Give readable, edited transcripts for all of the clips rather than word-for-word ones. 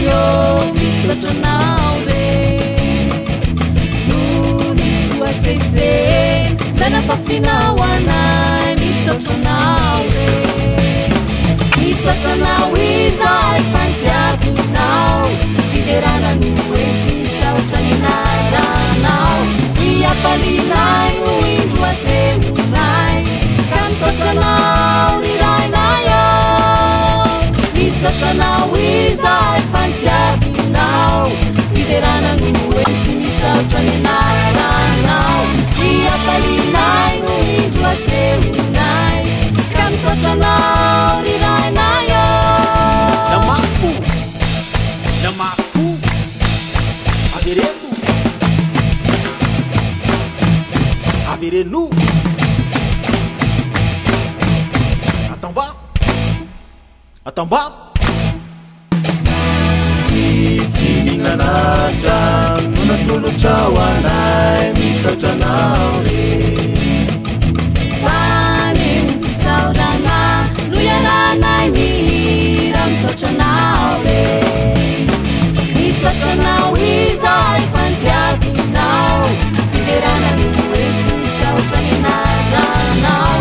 yo misaotranao Sese sana pafinao anay misaotranao misaotranao izay fantiavinao fideranano etsy misaotraninaranao iapalinay no indro aseonay ka misaotranao rirainayo misaotranao izay fantiavinao fideranano etsy misaotraninaranao iapalinay no indro aseonay ka misaotranao rirainayo Namaku Avirenu Atamba Itsi minganatra Nunatuluchawanay misaotranao Fane umpisaorana Nuyaranay mihira misaotranao misaotranao izay fantiavinao fideranano etsy misaotraninaranao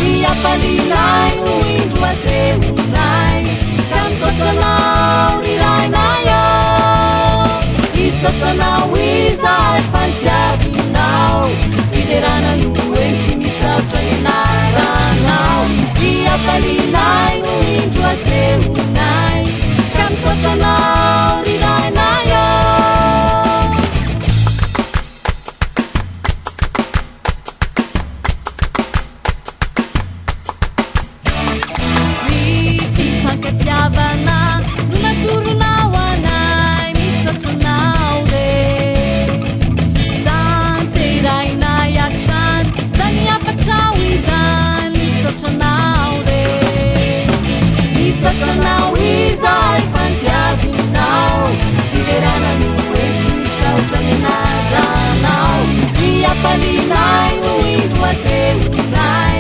iapalinay no indro aseonay ka misaotranao rirainayo misaotranao izay fantiavinao fideranano etsy misaotraninaranao iapalinay no indro aseonay ka misaotranao rirainayo fifankatiavana no matoronao anay misaotranao tanterainay atrany zany afatrao izany misaotranao misaotranao izay fantiavinao fideranano etsy misaotraninaranao iapalinay no indro aseonay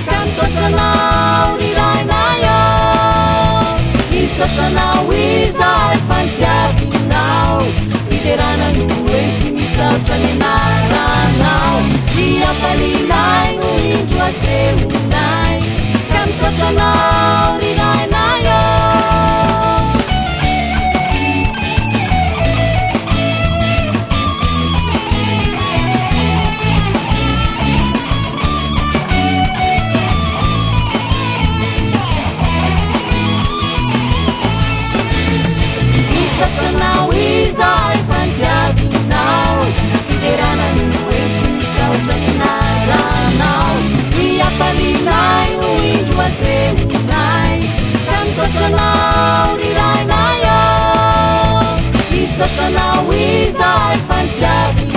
ka misaotranao rirainayo misaotranao izay fantiavinao fideranano etsy misaotraninaranao iapalinay no indro aseonay ka misaotranao rirainayo misaotranao izay fantiavinao fideranano etsy misaotraninaranao iapalinay no indro aseonay ka misaotranao rirainayo misaotranao izay fantiavinao